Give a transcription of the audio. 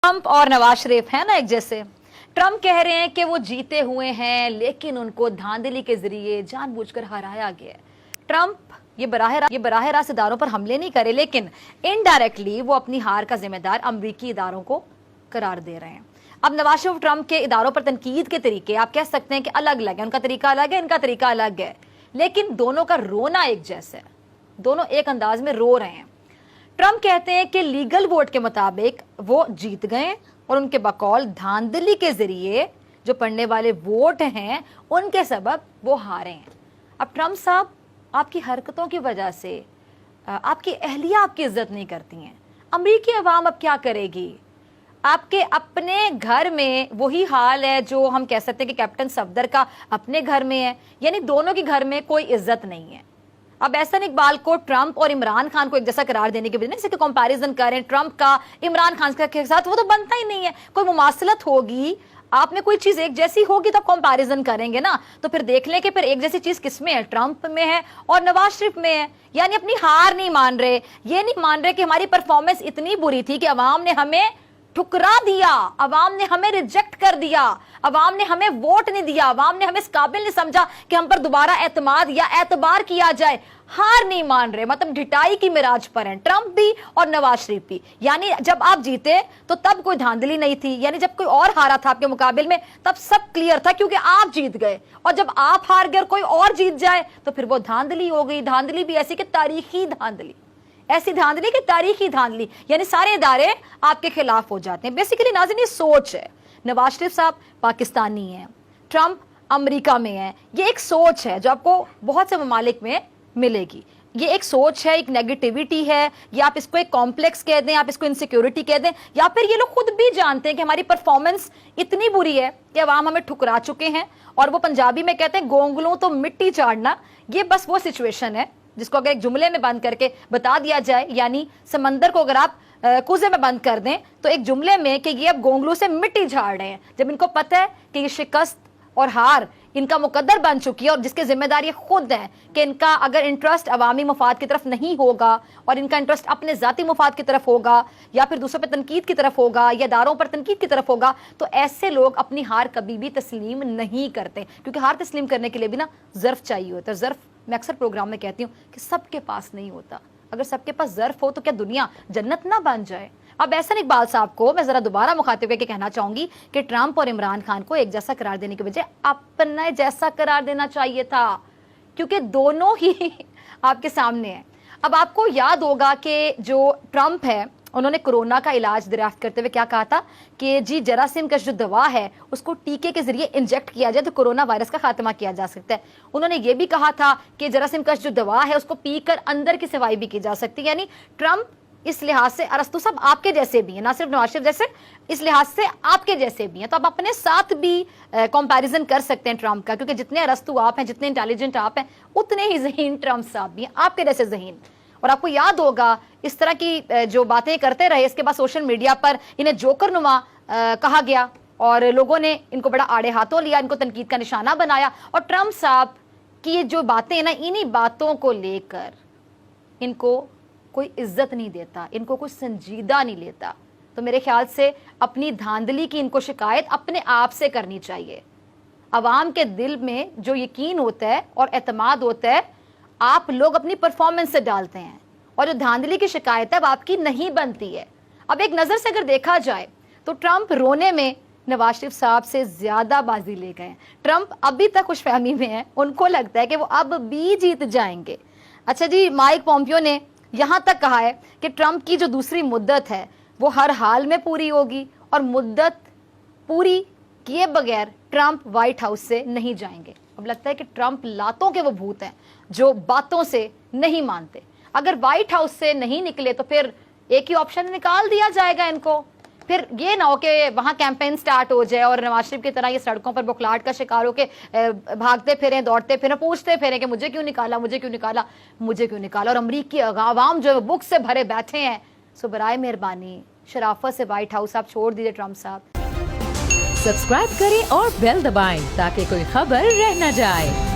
Trump और नवाज शरीफ है ना एक जैसे। ट्रंप कह रहे हैं कि वो जीते हुए हैं लेकिन उनको धांधली के जरिए जानबूझकर हराया गया है। ट्रंप ये बराह रास्त इदारों पर हमले नहीं करे लेकिन इनडायरेक्टली वो अपनी हार का जिम्मेदार अमरीकी इदारों को करार दे रहे हैं। अब नवाज शरीफ ट्रंप के इदारों पर तनकीद के तरीके आप कह सकते हैं कि अलग अलग है, उनका तरीका अलग है, इनका तरीका अलग है, लेकिन दोनों का रोना एक जैसा है, दोनों एक अंदाज में रो रहे हैं। ट्रंप कहते हैं कि लीगल वोट के मुताबिक वो जीत गए और उनके बकौल धांधली के जरिए जो पड़ने वाले वोट हैं उनके सबब वो हारे हैं। अब ट्रंप साहब आपकी हरकतों की वजह से आपकी अहलिया आपकी इज्जत नहीं करती हैं, अमरीकी अवाम अब क्या करेगी? आपके अपने घर में वही हाल है जो हम कह सकते हैं कि कैप्टन सफदर का अपने घर में है, यानी दोनों के घर में कोई इज्जत नहीं है। अब एहसन इकबाल को ट्रंप और इमरान खान को एक जैसा करार देने के बजाय इसके कंपैरिजन करें ट्रंप का इमरान खान के साथ, वो तो बनता ही नहीं है। कोई मुमासलत होगी, आप में कोई चीज एक जैसी होगी तो कंपैरिजन करेंगे ना, तो फिर देख लें कि फिर एक जैसी चीज किसमें है, ट्रंप में है और नवाज शरीफ में है। यानी अपनी हार नहीं मान रहे, ये नहीं मान रहे कि हमारी परफॉर्मेंस इतनी बुरी थी कि अवाम ने हमें ठुकरा दिया, अवाम ने हमें रिजेक्ट कर दिया, अवाम ने हमें वोट नहीं दिया, अवाम ने हमें इस काबिल नहीं समझा कि हम पर दोबारा एतमाद या एतबार किया जाए। हार नहीं मान रहे, मतलब ढिठाई की मिराज पर हैं ट्रंप भी और नवाज शरीफ भी। यानी जब आप जीते तो तब कोई धांधली नहीं थी, यानी जब कोई और हारा था आपके मुकाबले में तब सब क्लियर था क्योंकि आप जीत गए, और जब आप हार गए और कोई और जीत जाए तो फिर वो धांधली हो गई। धांधली भी ऐसी कि तारीखी धांधली, ऐसी धांधली कि तारीखी धांधली, यानी सारे इदारे आपके खिलाफ हो जाते हैं। बेसिकली नाज़रीन ये सोच है। नवाज शरीफ साहब पाकिस्तानी हैं, ट्रंप अमेरिका में है, ये एक सोच है जो आपको बहुत से ममालिक में मिलेगी। ये एक सोच है, एक नेगेटिविटी है, या आप इसको एक कॉम्प्लेक्स कह दें, आप इसको इनसिक्योरिटी कह दें, या फिर ये लोग खुद भी जानते हैं कि हमारी परफॉर्मेंस इतनी बुरी है कि अवाम हमें ठुकरा चुके हैं। और वो पंजाबी में कहते हैं गोंगलों तो मिट्टी चाड़ना, ये बस वो सिचुएशन है जिसको अगर एक जुमले में बंद करके बता दिया जाए, यानी समंदर को अगर आप कुएं में बंद कर दें तो एक जुमले में कि ये अब गोंगलों से मिट्टी झाड़ रहे हैं, जब इनको पता है कि ये शिकस्त और हार इनका मुकद्दर बन चुकी है और जिसके जिम्मेदार ये खुद हैं कि इनका अगर इंटरेस्ट अवामी मुफाद की तरफ नहीं होगा और इनका इंटरेस्ट अपने ज़ाती मुफाद की तरफ होगा या फिर दूसरों पर तनकीद की तरफ होगा या दारों पर तनकीद की तरफ होगा, तो ऐसे लोग अपनी हार कभी भी तस्लीम नहीं करते, क्योंकि हार तस्लीम करने के लिए भी ना ज़र्फ चाहिए होता है। ज़र्फ मैं अक्सर प्रोग्राम में कहती हूँ कि सबके पास नहीं होता, अगर सबके पास ज़र्फ हो तो क्या दुनिया जन्नत ना बन जाए। अब एहसन इकबाल साहब को मैं जरा दोबारा मुखातिब करके कहना चाहूंगी कि ट्रंप और इमरान खान को एक जैसा करार देने के बजाय अपना जैसा करार देना चाहिए था, क्योंकि दोनों ही आपके सामने है। अब आपको याद होगा कि जो ट्रंप है उन्होंने कोरोना का इलाज दरियाफ्त करते हुए क्या कहा था कि जी जरासीम का जो दवा है उसको टीके के जरिए इंजेक्ट किया जाए तो कोरोना वायरस का खात्मा किया जा सकता है। उन्होंने ये भी कहा था कि जरासीम का जो दवा है उसको पीकर अंदर की सफाई भी की जा सकती है। यानी ट्रंप इस लिहाज से, अरस्तु साहब आपके जैसे भी हैं, ना सिर्फ नवाज शरीफ जैसे, इस लिहाज से आपके जैसे भी हैं, तो आप अपने साथ भी कंपैरिजन कर सकते हैं ट्रंप का, क्योंकि जितने अरस्तु आप हैं, जितने इंटेलिजेंट आप हैं, उतने ही ज़हीन ट्रंप साहब भी हैं, आपके जैसे ज़हीन। और आपको याद होगा इस तरह की जो बातें करते रहे, इसके बाद सोशल मीडिया पर इन्हें जोकर नुमा कहा गया और लोगों ने इनको बड़ा आड़े हाथों लिया, इनको तनकीद का निशाना बनाया। और ट्रंप साहब की ये जो बातें हैं ना, इन्हीं बातों को लेकर इनको कोई इज्जत नहीं देता, इनको कोई संजीदा नहीं लेता। तो मेरे ख्याल से अपनी धांधली की इनको शिकायत अपने आप से करनी चाहिए। अवाम के दिल में जो यकीन होता है और एतमाद होता है आप लोग अपनी परफॉर्मेंस से डालते हैं, और जो धांधली की शिकायत है अब आपकी नहीं बनती है। अब एक नज़र से अगर देखा जाए तो ट्रंप रोने में नवाज शरीफ साहब से ज़्यादा बाजी ले गए हैं। ट्रंप अभी तक खुशफहमी में है, उनको लगता है कि वो अब भी जीत जाएंगे। अच्छा जी, माइक पॉम्पियो ने यहाँ तक कहा है कि ट्रंप की जो दूसरी मुद्दत है वो हर हाल में पूरी होगी और मुद्दत पूरी किए बगैर ट्रंप व्हाइट हाउस से नहीं जाएंगे। अब लगता है कि ट्रंप लातों के वो भूत हैं जो बातों से नहीं मानते। अगर व्हाइट हाउस से नहीं निकले तो फिर एक ही ऑप्शन निकाल दिया जाएगा इनको, फिर ये ना हो कि वहाँ कैंपेन स्टार्ट हो जाए और नवाज शरीफ की तरह ये सड़कों पर बुखलाहट का शिकार होकर भागते फिरें, दौड़ते फिरें, पूछते फिरें कि मुझे क्यों निकाला, मुझे क्यों निकाला, मुझे क्यों निकाला। और अमरीकी अवाम जो है बुक से भरे बैठे हैं। सो बराए मेहरबानी शराफत से व्हाइट हाउस आप छोड़ दीजिए ट्रंप साहब। सब्सक्राइब करें और बेल दबाएं ताकि कोई खबर रह न जाए।